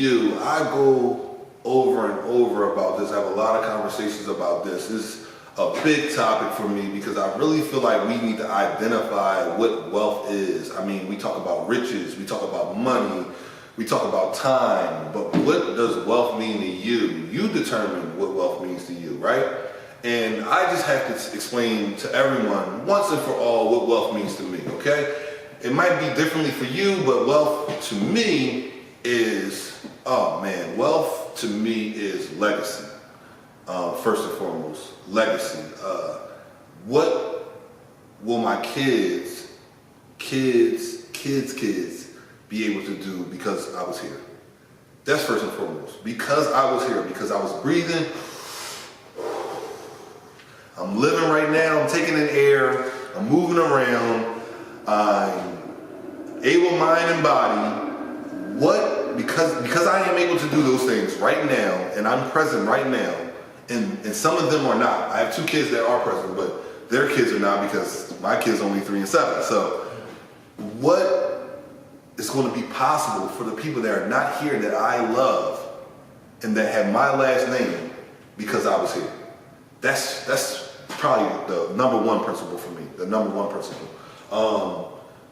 you. I go over and over about this. I have a lot of conversations about this. This is a big topic for me because I really feel like we need to identify what wealth is. I mean, we talk about riches, we talk about money, we talk about time, but what does wealth mean to you? You determine what wealth means to you, right? And I just have to explain to everyone once and for all what wealth means to me, okay? It might be differently for you, but wealth to me is, wealth to me is legacy. First and foremost, legacy. What will my kids be able to do because I was here? That's first and foremost. Because I was here, because I was breathing, I'm living right now, I'm taking in air, I'm moving around, I'm able, mind, and body. Because I am able to do those things right now, and I'm present right now, and some of them are not. I have 2 kids that are present, but their kids are not because my kids are only 3 and 7. So what is going to be possible for the people that are not here that I love and that have my last name because I was here? That's probably the number one principle for me, the number one principle.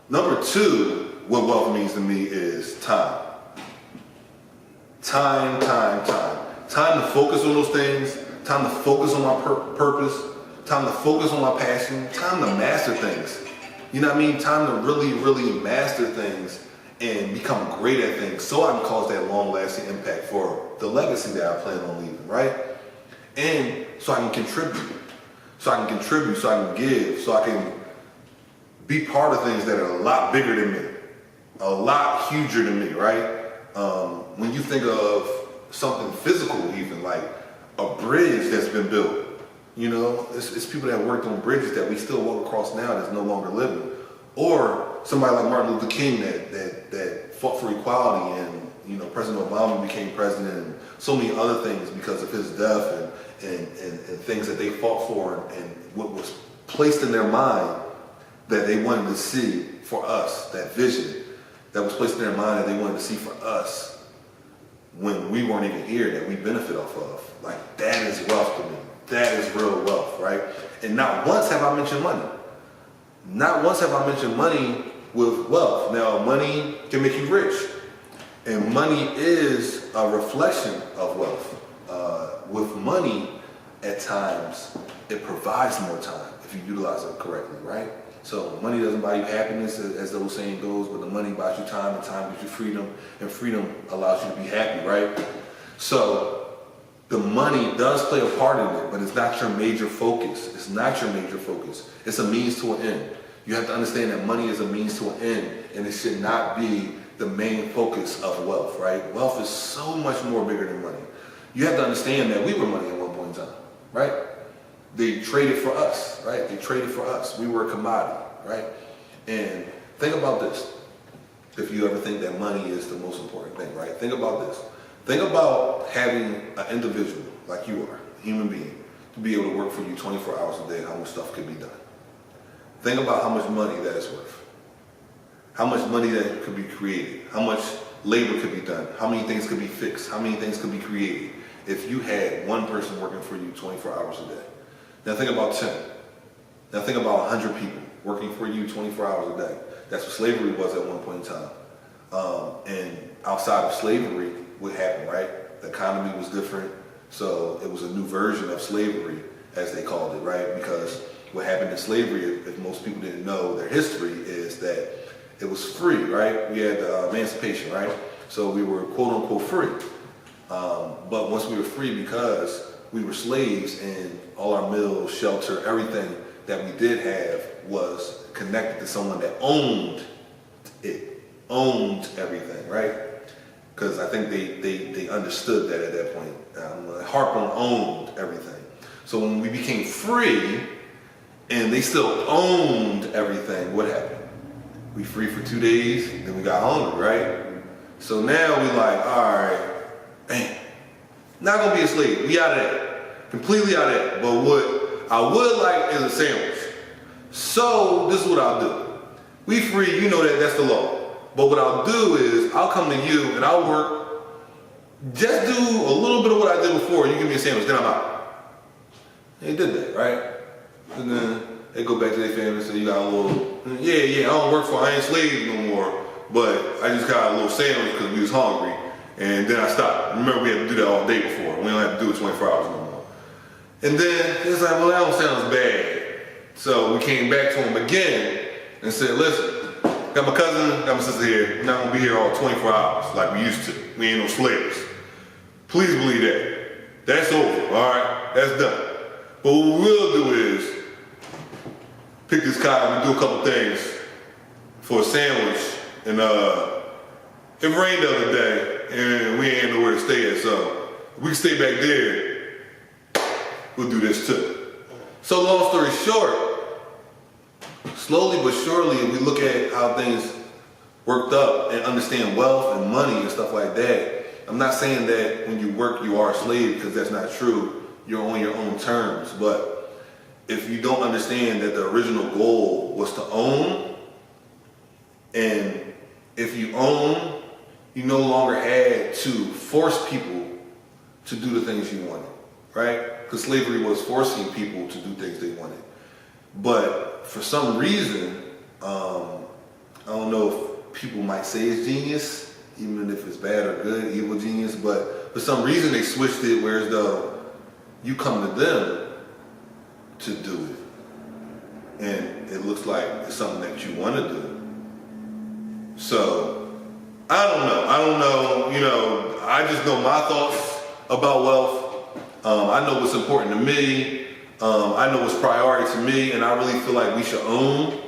Number 2, what wealth means to me is time. Time to focus on those things, time to focus on my purpose, time to focus on my passion, time to master things. You know what I mean? Time to really, really master things and become great at things so I can cause that long-lasting impact for the legacy that I plan on leaving, right? And so I can contribute, so I can give, so I can be part of things that are a lot bigger than me, a lot huger than me, right? When you think of something physical, even like a bridge that's been built, you know, it's people that worked on bridges that we still walk across now that's no longer living. Or somebody like Martin Luther King that fought for equality, and you know, President Obama became president, and so many other things because of his death and things that they fought for, and what was placed in their mind that they wanted to see for us, that vision that was placed in their mind that they wanted to see for us when we weren't even here, that we benefit off of. Like, that is wealth to me. That is real wealth, right? And not once have I mentioned money. Not once have I mentioned money with wealth. Now, money can make you rich, and money is a reflection of wealth. With money, at times, it provides more time if you utilize it correctly, right? So money doesn't buy you happiness, as the old saying goes, but the money buys you time, and time gives you freedom, and freedom allows you to be happy, right? So the money does play a part in it, but it's not your major focus. It's not your major focus. It's a means to an end. You have to understand that money is a means to an end, and it should not be the main focus of wealth, right? Wealth is so much more bigger than money. You have to understand that we were money at one point in time, right? They traded for us, right? They traded for us. We were a commodity, right? And think about this. If you ever think that money is the most important thing, right? Think about this. Think about having an individual like you are, a human being, to be able to work for you 24 hours a day, how much stuff could be done. Think about how much money that is worth. How much money that could be created. How much labor could be done. How many things could be fixed. How many things could be created if you had one person working for you 24 hours a day. Now think about 10. Now think about 100 people working for you 24 hours a day. That's what slavery was at one point in time. And outside of slavery, what happened, right? The economy was different. So it was a new version of slavery, as they called it, right? Because what happened in slavery, if most people didn't know their history, is that it was free, right? We had emancipation, right? So we were quote unquote free. But once we were free, because we were slaves and all our meals, shelter, everything that we did have was connected to someone that owned it, owned everything, right? Because I think they understood that at that point. Harpoon owned everything. So when we became free and they still owned everything, what happened? We free for 2 days, then we got hungry, right? So now we like, all right, man, not gonna be a slave. We out of that, completely out of that. But what I would like is a sandwich. So this is what I'll do. We free, you know that's the law. But what I'll do is I'll come to you and I'll work just do a little bit of what I did before. You give me a sandwich, then I'm out. They did that, right? And then they go back to their family and say, you got a little, I don't work I ain't slave no more, but I just got a little sandwich because we was hungry. And then I stopped. Remember, we had to do that all day before. We don't have to do it 24 hours no more. And then it's like, well, that don't sound as bad. So we came back to him again and said, listen, got my cousin, got my sister here. We're not gonna be here all 24 hours like we used to. We ain't no slaves. Please believe that. That's over, all right? That's done. But what we will do is pick this guy and do a couple things for a sandwich. And it rained the other day and we ain't nowhere to stay at, so we can stay back there. We'll do this too. So long story short, slowly but surely we look at how things worked up and understand wealth and money and stuff like that. I'm not saying that when you work you are a slave, because that's not true. You're on your own terms. But if you don't understand that the original goal was to own, and if you own, you no longer had to force people to do the things you wanted, right? Because slavery was forcing people to do things they wanted. But for some reason, I don't know if people might say it's genius, even if it's bad or good, evil genius, but for some reason they switched it where as though you come to them to do it. And it looks like it's something that you want to do. So, I don't know, I just know my thoughts about wealth. I know what's important to me. I know what's priority to me, and I really feel like we should own.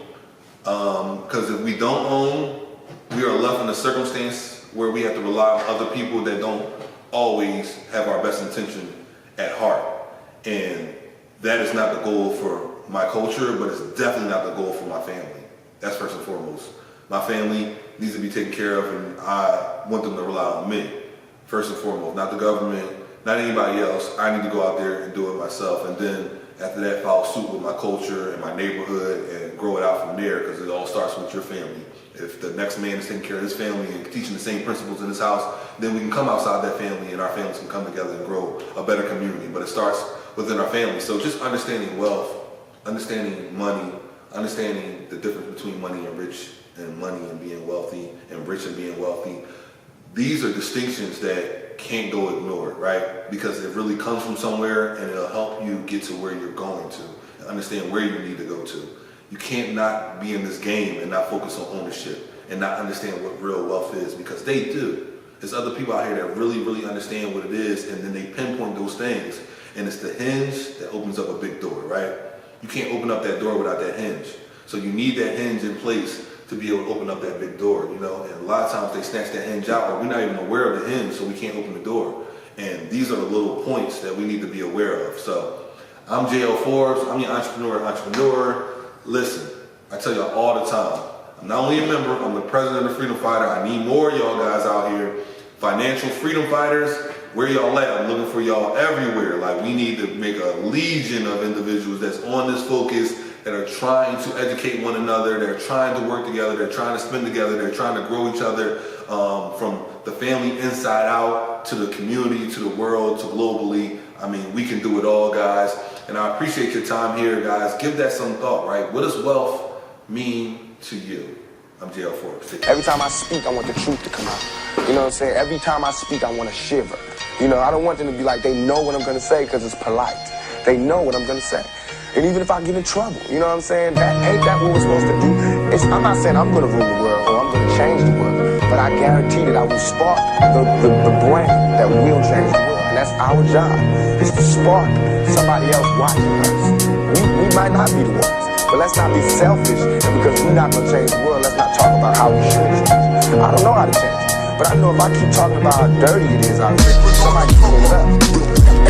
Because if we don't own, we are left in a circumstance where we have to rely on other people that don't always have our best intention at heart. And that is not the goal for my culture, but it's definitely not the goal for my family. That's first and foremost. My family needs to be taken care of, and I want them to rely on me, first and foremost, not the government, not anybody else. I need to go out there and do it myself, and then after that follow suit with my culture and my neighborhood and grow it out from there, because it all starts with your family. If the next man is taking care of his family and teaching the same principles in his house, then we can come outside that family and our families can come together and grow a better community. But it starts within our family. So just understanding wealth, understanding money, understanding the difference between money and rich, and money and being wealthy, and rich and being wealthy. These are distinctions that can't go ignored, right? Because it really comes from somewhere, and it'll help you get to where you're going to, and understand where you need to go to. You can't not be in this game and not focus on ownership and not understand what real wealth is, because they do. There's other people out here that really, really understand what it is, and then they pinpoint those things. And it's the hinge that opens up a big door, right? You can't open up that door without that hinge. So you need that hinge in place to be able to open up that big door, And a lot of times they snatch that hinge out, or we're not even aware of the hinge, so we can't open the door. And these are the little points that we need to be aware of. So I'm JL Forbes. I'm your entrepreneur. Listen, I tell y'all all the time, I'm not only a member, I'm the president of the Freedom Fighter. I need more of y'all guys out here. Financial freedom fighters, where y'all at? I'm looking for y'all everywhere. Like, we need to make a legion of individuals that's on this focus, that are trying to educate one another, they're trying to work together, they're trying to spend together, they're trying to grow each other from the family inside out, to the community, to the world, to globally. I mean, we can do it all, guys. And I appreciate your time here, guys. Give that some thought, right? What does wealth mean to you? I'm JL Forbes. Every time I speak, I want the truth to come out. You know what I'm saying? Every time I speak, I want to shiver. I don't want them to be like, they know what I'm going to say because it's polite. They know what I'm going to say. And even if I get in trouble, you know what I'm saying? Ain't that what we're supposed to do? I'm not saying I'm going to rule the world or I'm going to change the world, but I guarantee that I will spark the brain that will change the world. And that's our job, is to spark somebody else watching us. We might not be the ones, but let's not be selfish. And because we're not going to change the world, let's not talk about how we should change it. I don't know how to change it, but I know if I keep talking about how dirty it is out there, somebody can clean it up.